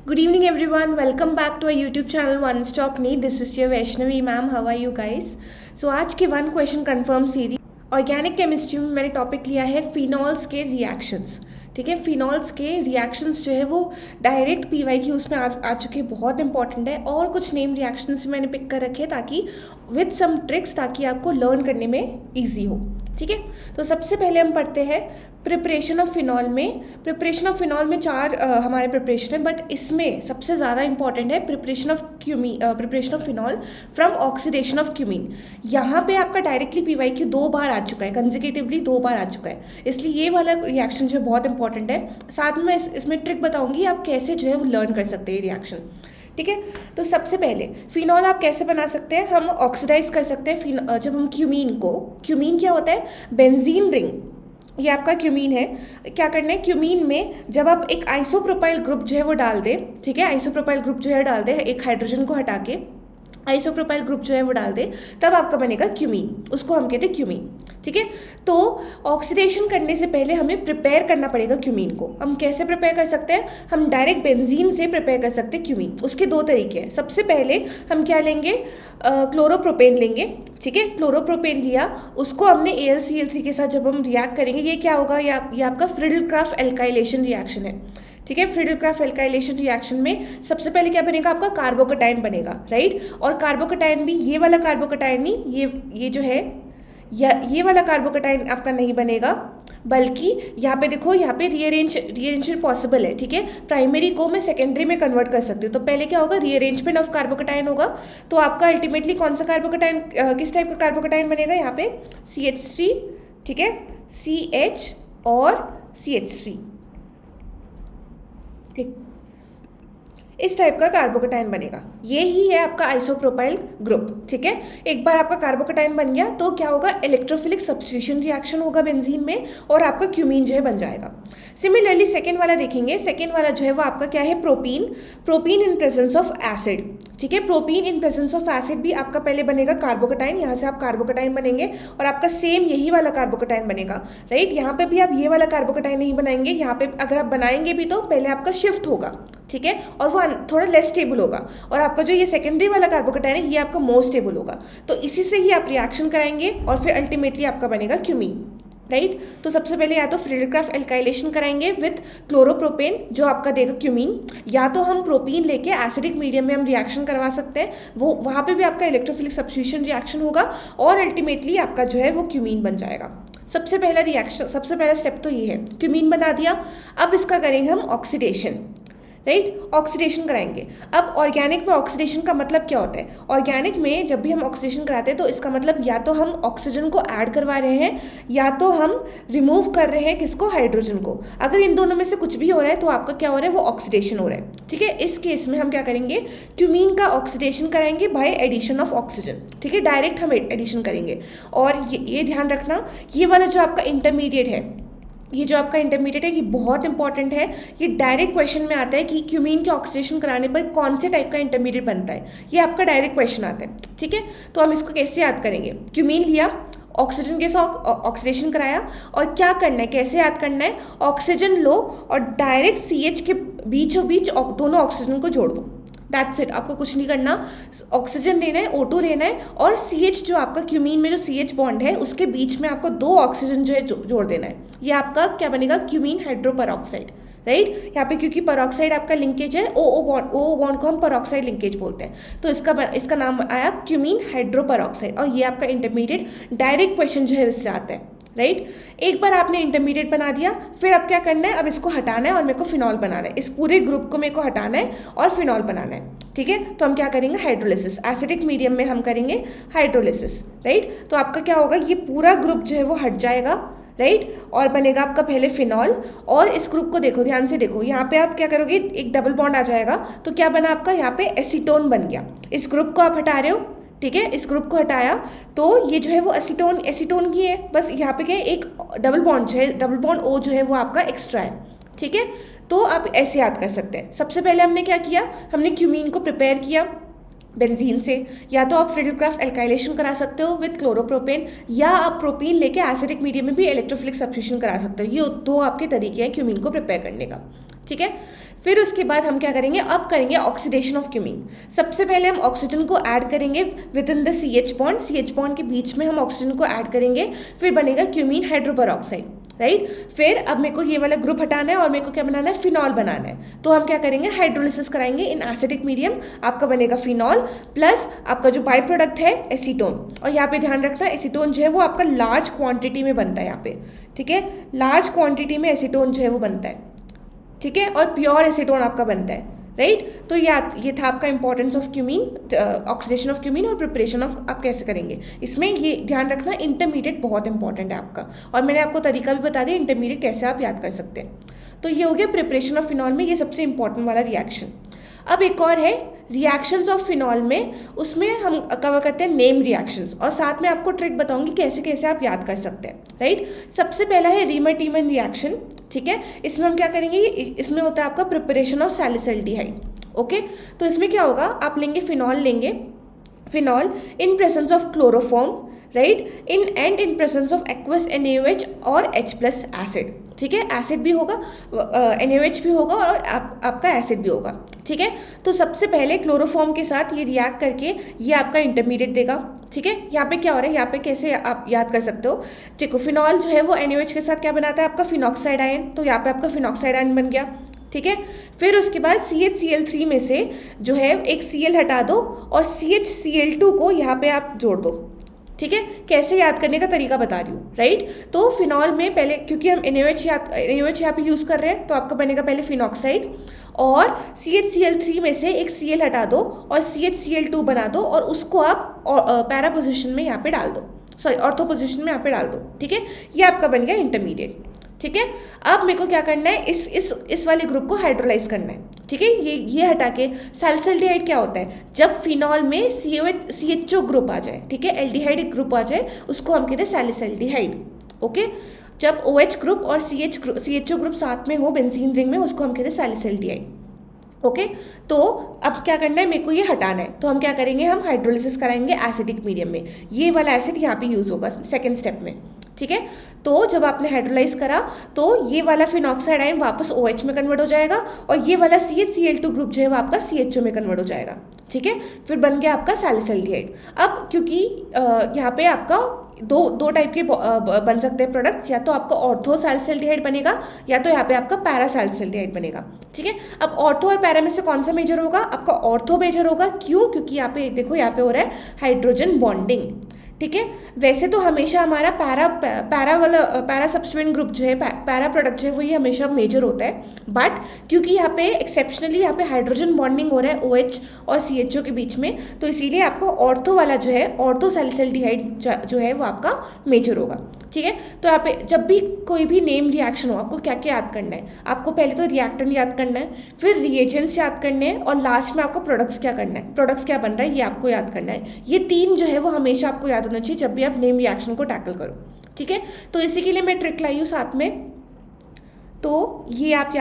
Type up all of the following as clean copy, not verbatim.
Good evening, everyone. Welcome back to our YouTube channel One Stop Me. This is your Vaishnavi ma'am. How are you guys? So आज की one question confirm series organic chemistry में मैंने topic लिया है phenols के reactions. ठीक है, phenols के रिएक्शंस जो है वो डायरेक्ट PYQs में आ चुके हैं, बहुत इंपॉर्टेंट है। और कुछ नेम रिएक्शंस मैंने पिक कर रखे हैं ताकि विद सम ट्रिक्स, ताकि आपको लर्न करने में ईजी हो। ठीक है, तो सबसे पहले हम पढ़ते हैं प्रिपरेशन ऑफ फिनॉल में चार हमारे प्रिपरेशन है, बट इसमें सबसे ज़्यादा इंपॉर्टेंट है preparation of phenol from oxidation of cumene. यहाँ पे आपका डायरेक्टली PYQ 2 बार आ चुका है, कंसेक्यूटिवली 2 बार आ चुका है, इसलिए ये वाला रिएक्शन जो है बहुत इंपॉर्टेंट है। साथ में मैं इसमें ट्रिक बताऊंगी आप कैसे जो है वो लर्न कर सकते हैं रिएक्शन। ठीक है, तो सबसे पहले फिनॉल आप कैसे बना सकते हैं, हम ऑक्सीडाइज कर सकते हैं। जब हम क्यूमीन क्या होता है, बेंजीन रिंग, ये आपका क्यूमीन है। क्या करना है, क्यूमीन में जब आप एक आइसोप्रोपाइल ग्रुप जो है वो डाल दे, ठीक है, आइसोप्रोपाइल ग्रुप जो है डाल दे, एक हाइड्रोजन को हटा के आइसोप्रोपाइल ग्रुप जो है वो डाल दे, तब आपका बनेगा क्यूमीन, उसको हम कहते हैं क्यूमीन। ठीक है, तो ऑक्सीडेशन करने से पहले हमें प्रिपेयर करना पड़ेगा क्यूमीन को। हम कैसे प्रिपेयर कर सकते हैं, हम डायरेक्ट बेंजीन से प्रिपेयर कर सकते हैं क्यूमीन। उसके दो तरीके हैं। सबसे पहले हम क्या लेंगे, क्लोरोप्रोपेन लेंगे। ठीक है, क्लोरोप्रोपेन लिया, उसको हमने AlCl3 के साथ जब हम रिएक्ट करेंगे, ये क्या होगा, ये आपका फ्रिडल-क्राफ्ट एल्काइलेशन रिएक्शन है। ठीक है, फ्रिडल-क्राफ्ट एल्काइलेशन रिएक्शन में सबसे पहले क्या बनेगा, आपका कार्बोकटाइन बनेगा, राइट। और कार्बोकटाइन भी ये वाला कार्बोकटाइन नहीं, ये जो है ये वाला कार्बोकटाइन आपका नहीं बनेगा, बल्कि यहाँ पे देखो, यहाँ पे रीअरेंजमेंट पॉसिबल है। ठीक है, प्राइमरी को मैं सेकेंडरी में कन्वर्ट कर सकती हूँ। तो पहले क्या होगा, रीअरेंजमेंट ऑफ कार्बोकटाइन होगा, तो आपका अल्टीमेटली कौन सा कार्बोकटाइन, किस टाइप का कार्बोकटाइन बनेगा, यहाँ पे CH3, ठीक है, CH और CH3, इस टाइप का कार्बोकटाइन बनेगा। ये ही है आपका आइसोप्रोपाइल ग्रुप। ठीक है, एक बार आपका कार्बोकटाइन बन गया तो क्या होगा, इलेक्ट्रोफिलिक सब्स्टिट्यूशन रिएक्शन होगा बेंजीन में, और आपका क्यूमीन जो है बन जाएगा। सिमिलरली सेकेंड वाला देखेंगे, सेकेंड वाला जो है वो आपका क्या है, propene in presence of acid. ठीक है, propene in presence of acid भी आपका पहले बनेगा कार्बोकटाइन, यहाँ से आप कार्बोकटाइन बनेंगे और आपका सेम यही वाला कार्बोकटाइन बनेगा, राइट। यहाँ पे भी आप ये वाला कार्बोकटाइन नहीं बनाएंगे, यहाँ पे अगर आप बनाएंगे भी तो पहले आपका शिफ्ट होगा, ठीक है, और वो थोड़ा लेस स्टेबल होगा, और आपका जो ये सेकेंडरी वाला कार्बोकटाइन है ये आपका मोर स्टेबल होगा। तो इसी से ही आप रिएक्शन कराएंगे और फिर अल्टीमेटली आपका बनेगा क्यूमीन, राइट। तो सबसे पहले या तो फ्रिडल-क्राफ्ट एल्काइलेशन कराएंगे विथ क्लोरोप्रोपेन, जो आपका देगा क्यूमीन, या तो हम प्रोपीन लेके एसिडिक मीडियम में हम रिएक्शन करवा सकते हैं, वो वहाँ पे भी आपका इलेक्ट्रोफिलिक सब्स्टिट्यूशन रिएक्शन होगा और अल्टीमेटली आपका जो है वो क्यूमीन बन जाएगा। सबसे पहला स्टेप तो ये है, क्यूमीन बना दिया। अब इसका करेंगे हम ऑक्सीडेशन, राइट, ऑक्सीडेशन कराएंगे। अब ऑर्गेनिक में ऑक्सीडेशन का मतलब क्या होता है, ऑर्गेनिक में जब भी हम ऑक्सीडेशन कराते हैं तो इसका मतलब या तो हम ऑक्सीजन को ऐड करवा रहे हैं या तो हम रिमूव कर रहे हैं किसको, हाइड्रोजन को। अगर इन दोनों में से कुछ भी हो रहा है तो आपका क्या हो रहा है, वो ऑक्सीडेशन हो रहा है। ठीक है, इस केस में हम क्या करेंगे, क्यूमीन का ऑक्सीडेशन कराएंगे बाय एडिशन ऑफ ऑक्सीजन। ठीक है, डायरेक्ट हम एडिशन करेंगे। और ये ध्यान रखना, ये वाला जो आपका इंटरमीडिएट है, ये बहुत इंपॉर्टेंट है। ये डायरेक्ट क्वेश्चन में आता है कि क्यूमीन के ऑक्सीडेशन कराने पर कौन से टाइप का इंटरमीडिएट बनता है, ये आपका डायरेक्ट क्वेश्चन आता है। ठीक है, तो हम इसको कैसे याद करेंगे, क्यूमीन लिया, ऑक्सीजन के साथ ऑक्सीडेशन कराया, और क्या करना है, कैसे याद करना है, ऑक्सीजन लो और डायरेक्ट CH के बीचों बीच दोनों ऑक्सीजन को जोड़ दो, दैट्स इट। आपको कुछ नहीं करना, ऑक्सीजन लेना है, O2 लेना है, और CH जो आपका क्यूमीन में जो CH बॉन्ड है उसके बीच में आपको 2 ऑक्सीजन जो है जोड़ देना है। ये आपका क्या बनेगा, क्यूमीन हाइड्रोपेरोक्साइड, राइट। यहाँ पे क्योंकि पेरोक्साइड आपका लिंकेज है, O बॉन्ड को हम पेरोक्साइड लिंकेज बोलते हैं, तो इसका नाम आया क्यूमीन हाइड्रोपेरोक्साइड। और ये आपका इंटरमीडिएट डायरेक्ट क्वेश्चन जो है इससे आता है, राइट। एक बार आपने इंटरमीडिएट बना दिया, फिर अब क्या करना है, अब इसको हटाना है और मेरे को फिनॉल बनाना है, इस पूरे ग्रुप को मेरे को हटाना है और फिनॉल बनाना है। ठीक है, तो हम क्या करेंगे, हाइड्रोलिसिस, एसिडिक मीडियम में हम करेंगे हाइड्रोलिसिस, राइट। तो आपका क्या होगा, ये पूरा ग्रुप जो है वो हट जाएगा, राइट, और बनेगा आपका पहले फिनॉल। और इस ग्रुप को देखो, ध्यान से देखो, यहाँ पे आप क्या करोगे, एक डबल बॉन्ड आ जाएगा, तो क्या बना आपका, यहाँ पे एसीटोन बन गया। इस ग्रुप को आप हटा रहे हो, ठीक है, इस ग्रुप को हटाया तो ये जो है वो एसीटोन की है, बस यहाँ पे क्या है, एक डबल बॉन्ड O जो है वो आपका एक्स्ट्रा है। ठीक है, तो आप ऐसे याद कर सकते हैं। सबसे पहले हमने क्या किया, हमने क्यूमीन को प्रिपेयर किया बेंजीन से, या तो आप फ्रिडल-क्राफ्ट एल्काइलेशन करा सकते हो विद क्लोरोप्रोपेन, या आप प्रोपीन लेके एसिडिक मीडियम में भी इलेक्ट्रोफिलिक सब्स्टिट्यूशन करा सकते हो। ये 2 आपके तरीके हैं क्यूमीन को प्रिपेयर करने का। ठीक है। फिर उसके बाद हम क्या करेंगे, अब करेंगे ऑक्सीडेशन ऑफ क्यूमीन। सबसे पहले हम ऑक्सीजन को ऐड करेंगे with in the CH bond, CH bond के बीच में हम ऑक्सीजन को ऐड करेंगे, फिर बनेगा क्यूमीन हाइड्रोपरऑक्साइड, राइट। फिर अब मेरे को ये वाला ग्रुप हटाना है और मेरे को क्या बनाना है, फिनॉल बनाना है। तो हम क्या करेंगे, हाइड्रोलिसिस कराएंगे इन एसिडिक मीडियम, आपका बनेगा फिनॉल प्लस आपका जो बाई प्रोडक्ट है एसीटोन। और यहाँ पे ध्यान रखना, एसीटोन जो है वो आपका लार्ज क्वांटिटी में बनता है यहाँ पे, ठीक है। लार्ज क्वांटिटी में एसीटोन जो है वो बनता है, ठीक है, और प्योर एसीटोन आपका बनता है, राइट। तो ये था आपका importance of cumene, oxidation of cumene और प्रिपरेशन ऑफ आप कैसे करेंगे। इसमें ये ध्यान रखना इंटरमीडिएट बहुत इंपॉर्टेंट है आपका, और मैंने आपको तरीका भी बता दिया इंटरमीडिएट कैसे आप याद कर सकते हैं। तो ये हो गया प्रिपरेशन ऑफ फिनॉल में, ये सबसे इंपॉर्टेंट वाला रिएक्शन। अब एक और है रिएक्शंस ऑफ फिनॉल में, उसमें हम कवर करते हैं नेम रिएक्शंस, और साथ में आपको ट्रिक बताऊंगी कैसे कैसे आप याद कर सकते हैं, राइट। सबसे पहला है रीमर-टीमन रिएक्शन, ठीक है। इसमें हम क्या करेंगे, इसमें होता है आपका प्रिपरेशन ऑफ सैलिसिल्डिहाइड, ओके। तो इसमें क्या होगा, आप लेंगे phenol, phenol in presence of chloroform, right, in presence of aqueous NaOH और H+ एसिड, ठीक है। एसिड भी होगा, NaOH भी होगा और आपका एसिड भी होगा, ठीक है। तो सबसे पहले क्लोरोफॉर्म के साथ ये रिएक्ट करके ये आपका इंटरमीडिएट देगा, ठीक है। यहाँ पे क्या हो रहा है, यहाँ पे कैसे आप याद कर सकते हो, देखो फिनॉल जो है वो NaOH के साथ क्या बनाता है, आपका फिनॉक्साइड आयन, तो यहाँ पे आपका फिनॉक्साइड आयन बन गया, ठीक है। फिर उसके बाद CHCl3 में से जो है एक Cl हटा दो और CHCl2 को यहाँ पे आप जोड़ दो, ठीक है। कैसे याद करने का तरीका बता रही हूँ, राइट। तो फिनॉल में पहले, क्योंकि हम NaOH यहाँ पे यूज़ कर रहे हैं, तो आपका बनेगा पहले फिनॉक्साइड, और CHCl3 में से एक Cl हटा दो और CHCl2 बना दो, और उसको आप पैरा पोजिशन में यहाँ पे डाल दो, सॉरी ऑर्थो पोजिशन में यहाँ पे डाल दो, ठीक है। ये आपका बन गया इंटरमीडिएट, ठीक है। अब मेरे को क्या करना है, इस वाले ग्रुप को हाइड्रोलाइज करना है, ठीक है। ये हटा के सैलिसिल्डिहाइड क्या होता है, जब फिनॉल में CHO ग्रुप आ जाए, ठीक है, एल्डिहाइड ग्रुप आ जाए, उसको हम कहते हैं सैलिसिल्डिहाइड, ओके। जब OH ग्रुप और CHO ग्रुप साथ में हो बेंजीन रिंग में, उसको हम कहते हैं सैलिसिल्डिहाइड, ओके। तो अब क्या करना है, मेरे को ये हटाना है, तो हम क्या करेंगे, हम हाइड्रोलिसिस कराएंगे एसिडिक मीडियम में। ये वाला एसिड यहाँ पे यूज़ होगा सेकेंड स्टेप में, ठीक है। तो जब आपने हाइड्रोलाइज करा तो ये वाला फिनॉक्साइड आयन वापस OH में कन्वर्ट हो जाएगा, और ये वाला CHCl2 ग्रुप जो है वो आपका CHO में कन्वर्ट हो जाएगा, ठीक है। फिर बन गया आपका सैलिसिल्डिहाइड। अब क्योंकि यहाँ पे आपका दो टाइप के बन सकते हैं प्रोडक्ट्स, या तो आपका ऑर्थो सैलिसिल्डिहाइड बनेगा, या तो यहाँ पे आपका पैरा सैलिसिल्डिहाइड बनेगा, ठीक है। अब ऑर्थो और पैरा में से कौन सा मेजर होगा, आपका ऑर्थो मेजर होगा, क्यों, क्योंकि यहाँ पे देखो, यहाँ पे हो रहा है हाइड्रोजन बॉन्डिंग, ठीक है। वैसे तो हमेशा हमारा पैरा सब्स्टिट्यूएंट ग्रुप जो है, पैरा प्रोडक्ट जो है वो ये हमेशा मेजर होता है, बट क्योंकि यहाँ पे एक्सेप्शनली यहाँ पे हाइड्रोजन बॉन्डिंग हो रहा है OH और CHO के बीच में, तो इसीलिए आपको ऑर्थो वाला जो है, ऑर्थो सैलिसिल्डिहाइड जो है वो आपका मेजर होगा, ठीक है। तो यहाँ पे जब भी कोई भी नेम रिएक्शन हो, आपको क्या क्या याद करना है, आपको पहले तो रिएक्टेंट याद करना है, फिर रिएजेंट्स याद करने हैं, और लास्ट में आपको प्रोडक्ट्स क्या करना है, प्रोडक्ट्स क्या बन रहा है ये आपको याद करना है। ये तीन जो है वो हमेशा आपको याद होना चाहिए जब भी आप नेम रिएक्शन को टैकल करो, ठीक है। तो इसी के लिए मैं ट्रिक लाई हूँ साथ में, तो ये आप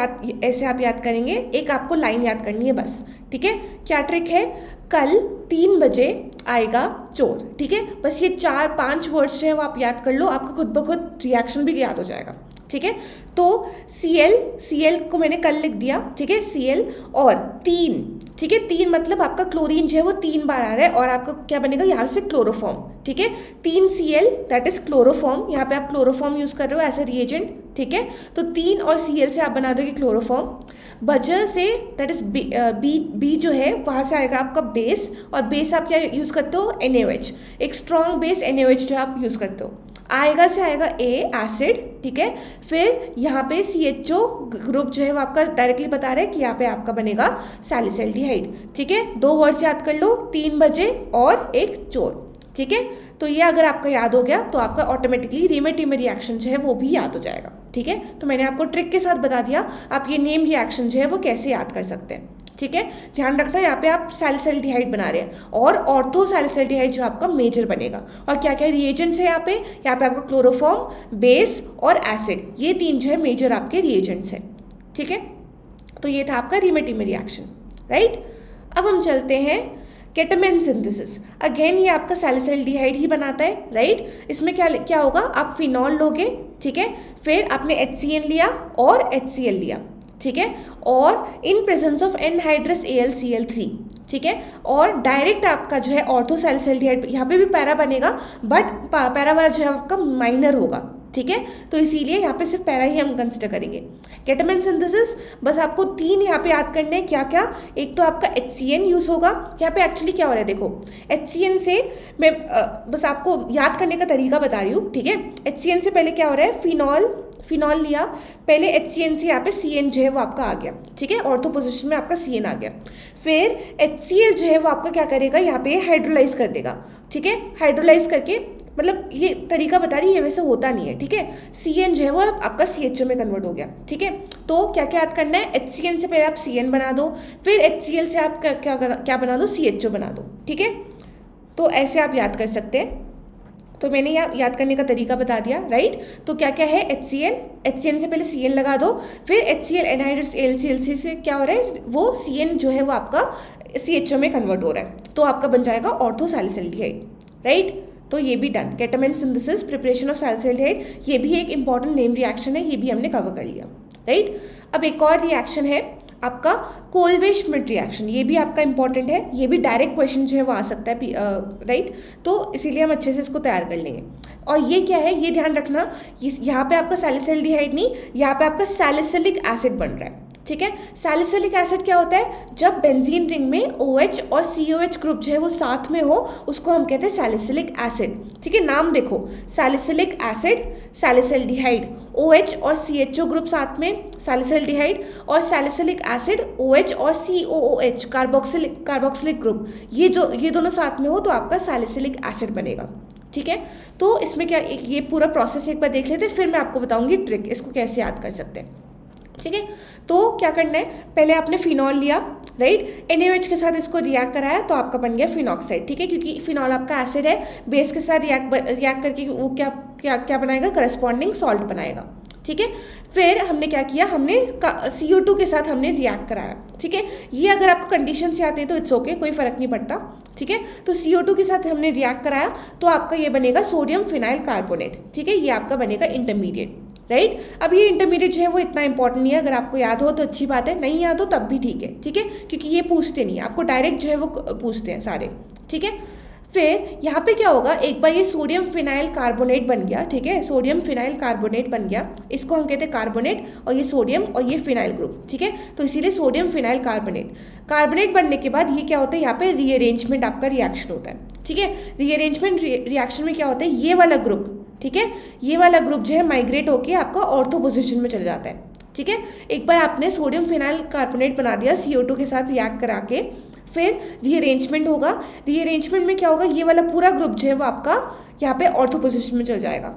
ऐसे आप याद करेंगे, एक आपको लाइन याद करनी है बस, ठीक है। क्या ट्रिक है, कल 3 बजे आएगा चोर, ठीक है। बस ये 4-5 वर्ड्स जो है वो आप याद कर लो, आपको खुद ब खुद रिएक्शन भी याद हो जाएगा, ठीक है। तो Cl को मैंने कल लिख दिया, ठीक है, Cl और 3, ठीक है। 3 मतलब आपका क्लोरीन जो है वो 3 बार आ रहा है, और आपका क्या बनेगा यहाँ से क्लोरोफॉर्म, ठीक है। 3 Cl दैट इज क्लोरोफॉर्म, यहाँ पे आप क्लोरोफॉर्म यूज कर रहे हो एज ए रिएजेंट, ठीक है। तो 3 और Cl से आप बना दोगे क्लोरोफॉर्म। बजर से दैट इज बी जो है वहाँ से आएगा आपका बेस, और बेस आप क्या यूज करते हो, NaOH, एक स्ट्रॉन्ग बेस NaOH जो आप यूज करते हो। आएगा से आएगा A एसिड, ठीक है। फिर यहाँ पे CHO ग्रुप जो है वो आपका डायरेक्टली बता रहा है कि यहाँ पे आपका बनेगा सैलिसिल्डिहाइड, ठीक है। 2 वर्ड्स याद कर लो, 3 बजे और एक चोर, ठीक है। तो ये अगर आपका याद हो गया तो आपका ऑटोमेटिकली रीमर-टीमर रिएक्शन जो है वो भी याद हो जाएगा, ठीक है। तो मैंने आपको ट्रिक के साथ बता दिया आप ये नेम रिएक्शन जो है वो कैसे याद कर सकते हैं, ठीक है। ध्यान रखना, यहाँ पे आप सैलिसिल्डिहाइड बना रहे हैं, और ऑर्थो सैलिसिल्डिहाइड जो आपका मेजर बनेगा। और क्या क्या रिएजेंट्स है यहाँ पे आपका क्लोरोफॉर्म, बेस और एसिड, ये 3 जो है मेजर आपके रिएजेंट्स हैं, ठीक है। तो ये था आपका रीमर-टीमर रिएक्शन, राइट। अब हम चलते हैं केटामिन सिंथेसिस। अगेन ये आपका सैलिसिल्डिहाइड ही बनाता है, राइट। इसमें क्या होगा, आप फिनॉल लोगे, ठीक है। फिर आपने HCN लिया और HCl लिया, ठीक है, और in presence of anhydrous AlCl3, ठीक है, और डायरेक्ट आपका जो है ऑर्थोसैलिसिल्डिहाइड, यहाँ पे भी पैरा बनेगा बट पैरा वाला जो है आपका माइनर होगा, ठीक है, तो इसीलिए यहाँ पे सिर्फ पैरा ही हम कंसिडर करेंगे। केटामिन सिंथेसिस बस आपको 3 यहाँ पे याद करने हैं, क्या क्या, एक तो आपका HCN यूज़ होगा। यहाँ पे एक्चुअली क्या हो रहा है देखो, HCN से मैं बस आपको याद करने का तरीका बता रही हूँ, ठीक है। HCN से पहले क्या हो रहा है, फिनॉल लिया, पहले HCN से यहाँ पे CN जो है वो आपका आ गया, ठीक है, ऑर्थो पोजिशन में आपका CN आ गया, फिर HCl जो है वो आपका क्या करेगा, यहाँ पे हाइड्रोलाइज कर देगा, ठीक है, हाइड्रोलाइज करके, मतलब ये तरीका बता रही है, वैसे होता नहीं है, ठीक है। CN जो है वो आपका CHO में कन्वर्ट हो गया, ठीक है। तो क्या क्या याद करना है, HCN से पहले आप CN बना दो, फिर HCl से आप क्या बना दो, CHO बना दो, ठीक है। तो ऐसे आप याद कर सकते हैं। तो मैंने याद करने का तरीका बता दिया, राइट। तो क्या क्या है, HCN से पहले CN लगा दो, फिर HCl एनहाइड्रस AlCl3 से क्या हो रहा है, वो CN जो है वो आपका CHO में कन्वर्ट हो रहा है, तो आपका बन जाएगा ऑर्थोसैलिसिल्डिहाइड, राइट। तो ये भी done. Ketamine synthesis, preparation of salicylaldehyde, ये भी एक इंपॉर्टेंट नेम रिएक्शन है, ये भी हमने कवर कर लिया, राइट। अब एक और रिएक्शन है आपका कोल्बे श्मिट रिएक्शन, ये भी आपका इंपॉर्टेंट है, ये भी डायरेक्ट क्वेश्चन जो है वो आ सकता है, राइट। तो इसीलिए हम अच्छे से इसको तैयार कर लेंगे। और ये क्या है, ये ध्यान रखना, यहाँ पे आपका सैलिसिल्डिहाइड नहीं, यहाँ पे आपका सैलिसिलिक एसिड बन रहा है, ठीक है। सैलिसिलिक एसिड क्या होता है, जब बेंजीन रिंग में OH और COH ग्रुप जो है वो साथ में हो, उसको हम कहते हैं सैलिसिलिक एसिड, ठीक है। नाम देखो, सैलिसिलिक एसिड, सैलिसिल्डिहाइड, OH और CHO ग्रुप साथ में सैलिसिल्डिहाइड, और सैलिसिलिक एसिड OH और COOH कार्बोक्सिलिक ग्रुप, ये दोनों साथ में हो तो आपका सैलिसिलिक एसिड बनेगा, ठीक है। तो इसमें क्या, ये पूरा प्रोसेस एक बार देख लेते हैं, फिर मैं आपको बताऊंगी ट्रिक, इसको कैसे याद कर सकते हैं, ठीक है। तो क्या करना है, पहले आपने फिनॉल लिया, राइट, NaOH के साथ इसको रिएक्ट कराया तो आपका बन गया फिनॉक्साइड, ठीक है, क्योंकि फिनॉल आपका एसिड है, बेस के साथ रिएक्ट करके वो क्या बनाएगा, करस्पॉन्डिंग सॉल्ट बनाएगा, ठीक है। फिर हमने क्या किया, हमने CO2 के साथ हमने रिएक्ट कराया, ठीक है। ये अगर आपको कंडीशन से आते हैं तो इट्स ओके, कोई फर्क नहीं पड़ता, ठीक है। तो CO2 के साथ हमने रिएक्ट कराया तो आपका ये बनेगा सोडियम फिनाइल कार्बोनेट, ठीक है, ये आपका बनेगा इंटरमीडिएट, राइट। अब ये इंटरमीडिएट जो है वो इतना इंपॉर्टेंट नहीं है, अगर आपको याद हो तो अच्छी बात है, नहीं याद हो तब भी ठीक है, ठीक है, क्योंकि ये पूछते नहीं है आपको, डायरेक्ट जो है वो पूछते हैं सारे, ठीक है। फिर यहाँ पे क्या होगा, एक बार ये सोडियम फिनाइल कार्बोनेट बन गया, ठीक है, सोडियम फिनाइल कार्बोनेट बन गया, इसको हम कहते हैं कार्बोनेट, और ये सोडियम और ये फिनाइल ग्रुप, ठीक है, तो इसीलिए सोडियम फिनाइल कार्बोनेट बनने के बाद ये क्या होता है, यहाँ पे रीअरेंजमेंट आपका रिएक्शन होता है, ठीक है। रीअरेंजमेंट रिएक्शन में क्या होता है, ये वाला ग्रुप, ठीक है, ये वाला ग्रुप जो है माइग्रेट होके आपका ऑर्थो पोजिशन में चल जाता है, ठीक है। एक बार आपने सोडियम फिनाइल कार्बोनेट बना दिया CO2 के साथ रिएक्ट करा के, फिर रीअरेंजमेंट होगा, रीअरेंजमेंट में क्या होगा, ये वाला पूरा ग्रुप जो है वो आपका यहाँ पे ऑर्थो पोजिशन में चल जाएगा,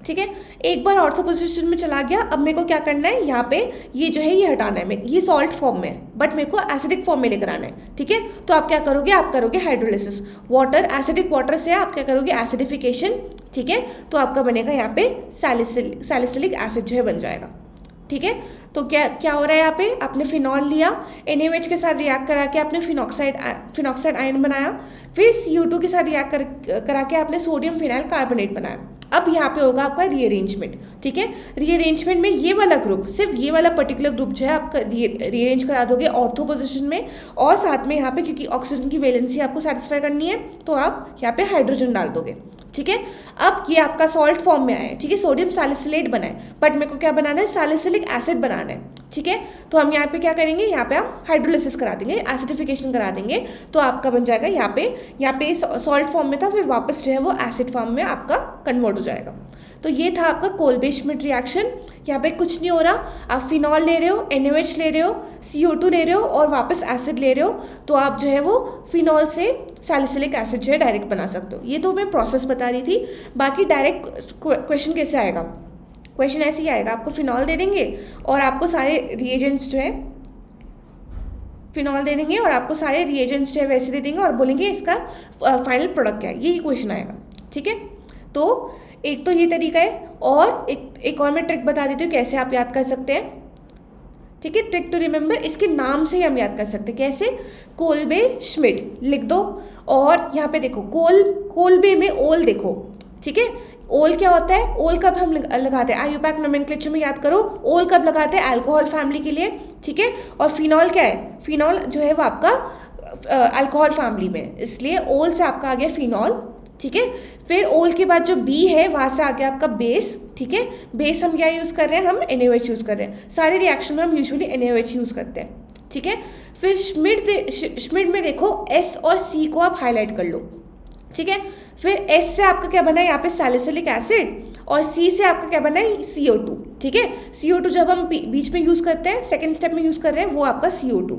ठीक है। एक बार ऑर्थो पोजिशन में चला गया, अब मेरे को क्या करना है, यहाँ पे ये जो है ये हटाना है, ये सॉल्ट फॉर्म में है बट मेरे को एसिडिक फॉर्म में लेकर आना है, ठीक है। तो आप क्या करोगे, आप करोगे हाइड्रोलिसिस, वाटर, एसिडिक वाटर से आप क्या करोगे, एसिडिफिकेशन, ठीक है। तो आपका बनेगा यहाँ पे सैलिसिलिक एसिड जो है बन जाएगा, ठीक है। तो क्या हो रहा है, यहाँ पे आपने फिनॉल लिया, NaOH के साथ रिएक्ट करा के आपने फिनॉक्साइड आयन बनाया, फिर CO2 के साथ रिएक्ट करा के आपने सोडियम फिनाइल कार्बोनेट बनाया। अब यहाँ पे होगा आपका रीअरेंजमेंट, ठीक है। रीअरेंजमेंट में ये वाला ग्रुप, सिर्फ ये वाला पर्टिकुलर ग्रुप जो है आपका रीअरेंज करा दोगे ऑर्थो पोजिशन में, और साथ में यहाँ पे क्योंकि ऑक्सीजन की वैलेंसी आपको सेटिस्फाई करनी है तो आप यहाँ पे हाइड्रोजन डाल दोगे, ठीक है। अब ये आपका सॉल्ट फॉर्म में आया है, ठीक है, सोडियम सैलिसिलेट बना है, बट मेरे को क्या बनाना है, सैलिसिलिक एसिड बनाना है, ठीक है। तो हम यहाँ पे क्या करेंगे, यहाँ पे हम हाइड्रोलिसिस करा देंगे, एसिडिफिकेशन करा देंगे, तो आपका बन जाएगा यहाँ पे सॉल्ट फॉर्म में था, फिर वापस जो है वो एसिड फॉर्म में आपका कन्वर्ट हो जाएगा। तो ये था आपका कोल्बे श्मिट रिएक्शन। यहाँ पे कुछ नहीं हो रहा, आप फिनॉल ले रहे हो, NaOH ले रहे हो, CO2 ले रहे हो और वापस एसिड ले रहे हो, तो आप जो है वो फिनॉल से सैलिसिलिक एसिड जो है डायरेक्ट बना सकते हो। ये तो मैं प्रोसेस बता रही थी, बाकी डायरेक्ट क्वेश्चन कैसे आएगा, क्वेश्चन ऐसे ही आएगा, आपको फिनॉल दे देंगे और आपको सारे रिएजेंट्स जो है फिनॉल दे देंगे और आपको सारे रिएजेंट्स जो है वैसे दे देंगे और बोलेंगे इसका फाइनल प्रोडक्ट क्या है, यही क्वेश्चन आएगा, ठीक है। तो एक तो ये तरीका है, और एक और मैं ट्रिक बता देती हूँ कैसे आप याद कर सकते हैं, ठीक है। ट्रिक टू रिमेंबर, इसके नाम से ही हम याद कर सकते हैं, कैसे, कोल्बे श्मिट लिख दो, और यहाँ पे देखो कोल्बे में ओल देखो, ठीक है, ओल क्या होता है, ओल कब हम लगाते हैं, आईयूपैक नोमेनक्लेचर में याद करो, ओल कब लगाते हैं, अल्कोहल फैमिली के लिए, ठीक है। और फिनॉल क्या है, फिनॉल जो है वो आपका अल्कोहल फैमिली में, इसलिए ओल से आपका आ गया फिनॉल, ठीक है। फिर ओल के बाद जो बी है वहाँ से आ गया आपका बेस, ठीक है। बेस हम क्या यूज़ कर रहे हैं, हम NaOH यूज़ कर रहे हैं, सारे रिएक्शन में हम यूजुअली NaOH यूज़ करते हैं, ठीक है। फिर श्मिड में देखो S और C को आप हाईलाइट कर लो, ठीक है। फिर S से आपका क्या बना है यहाँ पे सैलिसिलिक एसिड, और C से आपका क्या बना है CO2, ठीक है। CO2 जब हम बीच में यूज़ करते हैं, सेकेंड स्टेप में यूज़ कर रहे हैं, वो आपका CO2,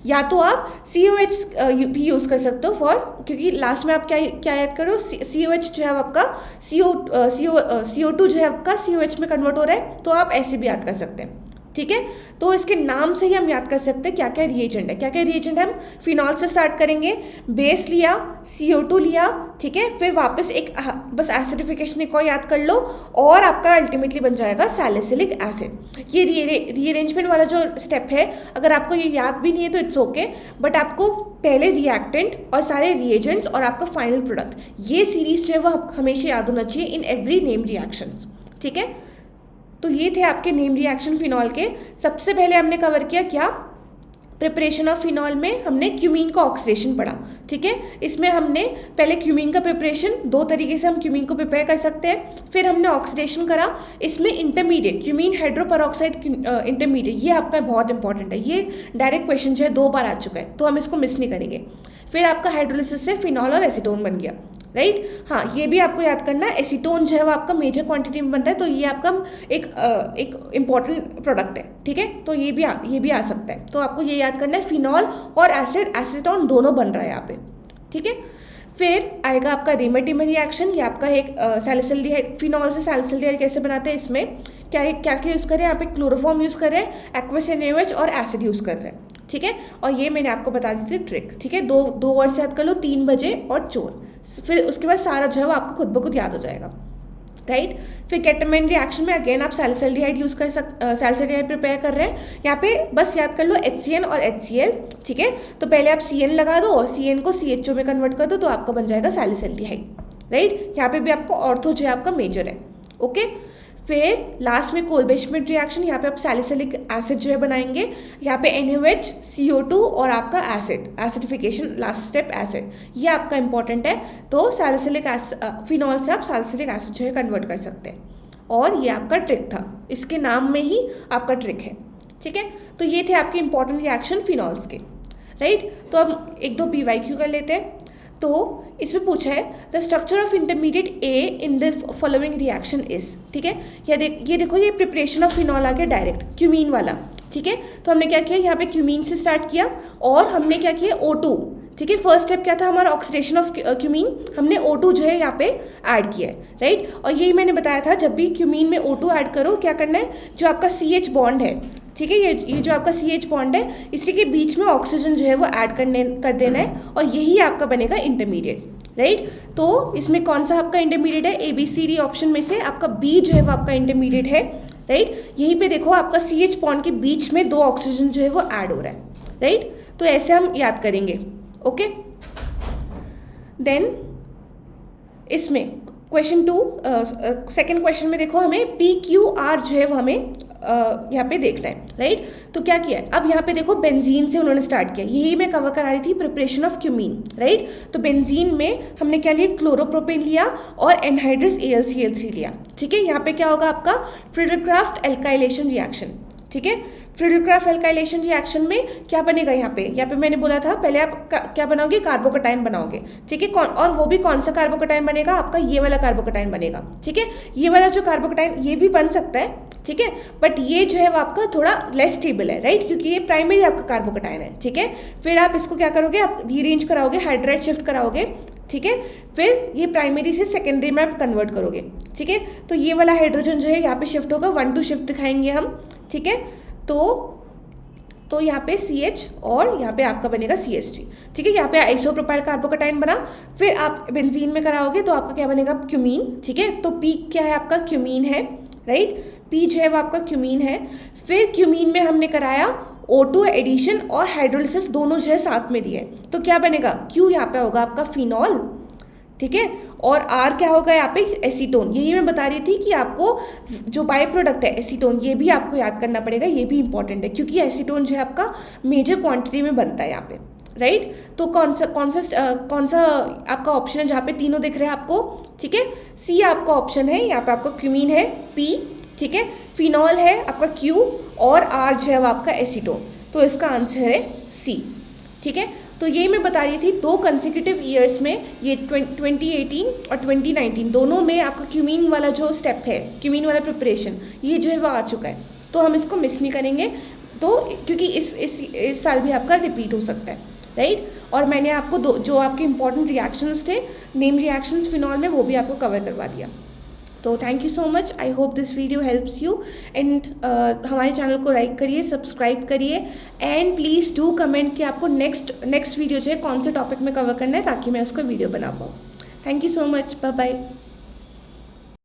या तो आप COH भी यूज़ कर सकते हो फॉर, क्योंकि लास्ट में आप क्या याद करो, COH जो है आपका CO2 जो है आपका COH में कन्वर्ट हो रहा है, तो आप ऐसे भी याद कर सकते हैं, ठीक है। तो इसके नाम से ही हम याद कर सकते हैं क्या क्या रिएजेंट है, क्या क्या रिएजेंट है। हम फिनॉल से स्टार्ट करेंगे, बेस लिया, CO2 लिया, ठीक है। फिर वापस एक बस एसिडिफिकेशन को याद कर लो, और आपका अल्टीमेटली बन जाएगा सैलिसिलिक एसिड। ये रीअरेंजमेंट वाला जो स्टेप है, अगर आपको ये याद भी नहीं है तो इट्स ओके, बट आपको पहले रिएक्टेंट और सारे रिएजेंट्स और आपका फाइनल प्रोडक्ट, ये सीरीज जो है वो हमेशा याद होना चाहिए इन एवरी नेम रिएक्शंस, ठीक है। तो ये थे आपके नेम रिएक्शन फिनॉल के। सबसे पहले हमने कवर किया क्या, प्रिपरेशन ऑफ फिनॉल में हमने क्यूमीन का ऑक्सीडेशन पढ़ा, ठीक है। इसमें हमने पहले क्यूमीन का प्रिपरेशन, दो तरीके से हम क्यूमीन को प्रिपेयर कर सकते हैं, फिर हमने ऑक्सीडेशन करा, इसमें इंटरमीडिएट क्यूमीन हाइड्रोपेरोक्साइड इंटरमीडिएट, ये आपका बहुत इंपॉर्टेंट है, ये डायरेक्ट क्वेश्चन जो है 2 बार आ चुका है, तो हम इसको मिस नहीं करेंगे। फिर आपका हाइड्रोलिसिस से फिनॉल और एसीटोन बन गया, राइट। हाँ, ये भी आपको याद करना है, एसीटोन जो है वो आपका मेजर क्वांटिटी में बनता है, तो ये आपका एक इम्पॉर्टेंट प्रोडक्ट है, ठीक है। तो ये भी आ सकता है, तो आपको ये याद करना है, फिनॉल और एसीटोन दोनों बन रहा है यहाँ पे, ठीक है। फिर आएगा आपका रेमर-टिमर रिएक्शन, ये आपका एक सैलिसिल्डिहाइड, फिनॉल से सैलिसिल्डिहाइड कैसे बनाते हैं, इसमें क्या यूज़ कर रहे हैं, यहाँ पे क्लोरोफॉर्म यूज़ कर रहे हैं, एक्वस NaOH और एसिड यूज़ कर रहे हैं, ठीक है। और ये मैंने आपको बता दी थी ट्रिक, ठीक है। दो वर्ड से याद कर लो, 3 बजे और चोर, फिर उसके बाद सारा जो है वो आपको खुद ब खुद याद हो जाएगा, राइट। फिर केटामाइन रिएक्शन में अगेन आप सैलिसिल्डिहाइड यूज़ कर सैलिसिल्डिहाइड प्रिपेयर कर रहे हैं, यहाँ पे बस याद कर लो HCN और HCl, ठीक है। तो पहले आप CN लगा दो और CN को CHO में कन्वर्ट कर दो, तो आपका बन जाएगा सैलिसिल्डिहाइड, राइट। यहाँ पे भी आपको ऑर्थो जो है आपका मेजर है, ओके। फिर लास्ट में कोलबे-श्मिट रिएक्शन, यहाँ पे आप सैलिसिलिक एसिड जो है बनाएंगे, यहाँ पे NaOH, CO2 और आपका एसिडिफिकेशन, लास्ट स्टेप एसिड, ये आपका इंपॉर्टेंट है। तो सैलिसिलिक फिनॉल से आप सैलिसिलिक एसिड जो है कन्वर्ट कर सकते हैं, और ये आपका ट्रिक था, इसके नाम में ही आपका ट्रिक है, ठीक है। तो ये थे आपके इंपॉर्टेंट रिएक्शन फिनॉल्स के, राइट। तो अब 1-2 PYQ कर लेते हैं। तो इसमें पूछा है the structure of intermediate A in the following reaction is, ठीक है। ये देखो, ये प्रिपरेशन ऑफ फिनॉल आ गया डायरेक्ट क्यूमीन वाला, ठीक है। तो हमने क्या किया, यहाँ पे क्यूमीन से स्टार्ट किया, और हमने क्या किया O2, ठीक है। फर्स्ट स्टेप क्या था हमारा, ऑक्सीडेशन ऑफ क्यूमीन, हमने O2 जो है यहाँ पे ऐड किया है, राइट। और यही मैंने बताया था, जब भी क्यूमीन में O2 ऐड करो, क्या करना है, जो आपका CH बॉन्ड है, ठीक है, ये जो आपका CH बॉन्ड है, इसी के बीच में ऑक्सीजन जो है वो ऐड कर देना है, और यही आपका बनेगा इंटरमीडिएट, राइट। तो इसमें कौन सा आपका इंटरमीडिएट है, ABCD ऑप्शन में से आपका B जो है वो आपका इंटरमीडिएट है, राइट। यहीं पे देखो आपका CH बॉन्ड के बीच में 2 ऑक्सीजन जो है वो ऐड हो रहा है, राइट। तो ऐसे हम याद करेंगे, ओके। देन इसमें क्वेश्चन 2, सेकेंड क्वेश्चन में देखो, हमें PQR जो है वो हमें यहाँ पे देखना है, राइट। तो क्या किया है, अब यहाँ पे देखो बेंजीन से उन्होंने स्टार्ट किया, यही मैं कवर करा रही थी, प्रिपरेशन ऑफ क्यूमीन, राइट। तो बेंजीन में हमने क्या लिया, क्लोरोप्रोपेन लिया और एनहाइड्रस AlCl3 लिया, ठीक है। यहाँ पे क्या होगा आपका फ्रिडलक्राफ्ट एल्काइलेशन रिएक्शन, ठीक है। फ्रिडलक्राफ्ट एल्काइलेशन रिएक्शन में क्या बनेगा, यहाँ पे मैंने बोला था, पहले आप क्या बनाओगे, कार्बोकटाइन बनाओगे, ठीक है। और वो भी कौन सा कार्बोकटाइन बनेगा, आपका ये वाला कार्बोकटाइन बनेगा, ठीक है। ये वाला जो कार्बोकटाइन, ये भी बन सकता है, ठीक है, बट ये जो है वो आपका थोड़ा लेस स्टेबल है, राइट, क्योंकि ये प्राइमरी आपका कार्बोकटाइन है, ठीक है। फिर आप इसको क्या करोगे, आप रीअरेंज कराओगे, हाइड्राइड शिफ्ट कराओगे, ठीक है। फिर ये प्राइमरी से सेकेंडरी में आप कन्वर्ट करोगे, ठीक है। तो ये वाला हाइड्रोजन जो है यहाँ पे शिफ्ट होगा, 1-2 शिफ्ट दिखाएंगे हम, ठीक है। तो यहाँ पे CH और यहाँ पे आपका बनेगा CH3, ठीक है। यहाँ पे आइसोप्रोपाइल कार्बोकटाइन बना, फिर आप बेंजीन में कराओगे तो आपका क्या बनेगा, क्यूमीन, ठीक है। तो P क्या है आपका, क्यूमीन है, राइट। P जो है वो आपका क्यूमीन है। फिर क्यूमीन में हमने कराया O2 एडिशन और हाइड्रोलिसिस, दोनों जो है साथ में दिए, तो क्या बनेगा, Q यहाँ पे होगा आपका फिनॉल, ठीक है। और R क्या होगा यहाँ पे, एसीटोन। यही मैं बता रही थी कि आपको जो बाय प्रोडक्ट है एसीटोन, ये भी आपको याद करना पड़ेगा, ये भी इंपॉर्टेंट है क्योंकि एसीटोन जो है आपका मेजर क्वांटिटी में बनता है यहाँ पे, राइट। तो कौन सा आपका ऑप्शन है जहाँ पे तीनों दिख रहे हैं आपको, ठीक है। सी आपका ऑप्शन है, यहाँ पे आपका क्यूमीन है P, ठीक है। फिनॉल है आपका Q, और R जो है वो आपका एसीटोन। तो इसका आंसर है C, ठीक है। तो ये मैं बता रही थी 2 कंसेक्यूटिव ईयर्स में, ये 2018 और 2019 दोनों में आपका क्यूमीन वाला जो स्टेप है, क्यूमीन वाला प्रिपरेशन, ये जो है वो आ चुका है। तो हम इसको मिस नहीं करेंगे, तो क्योंकि इस साल भी आपका रिपीट हो सकता है, राइट। और मैंने आपको जो आपके इंपॉर्टेंट रिएक्शंस थे, नेम रिएक्शंस फिनॉल में, वो भी आपको कवर करवा दिया। तो thank you so much, I hope this video helps you, and हमारे चैनल को लाइक करिए, सब्सक्राइब करिए, एंड प्लीज़ डू कमेंट कि आपको नेक्स्ट वीडियो जो है कौन से टॉपिक में कवर करना है, ताकि मैं उसको वीडियो बना पाऊँ। Thank you so much, bye bye.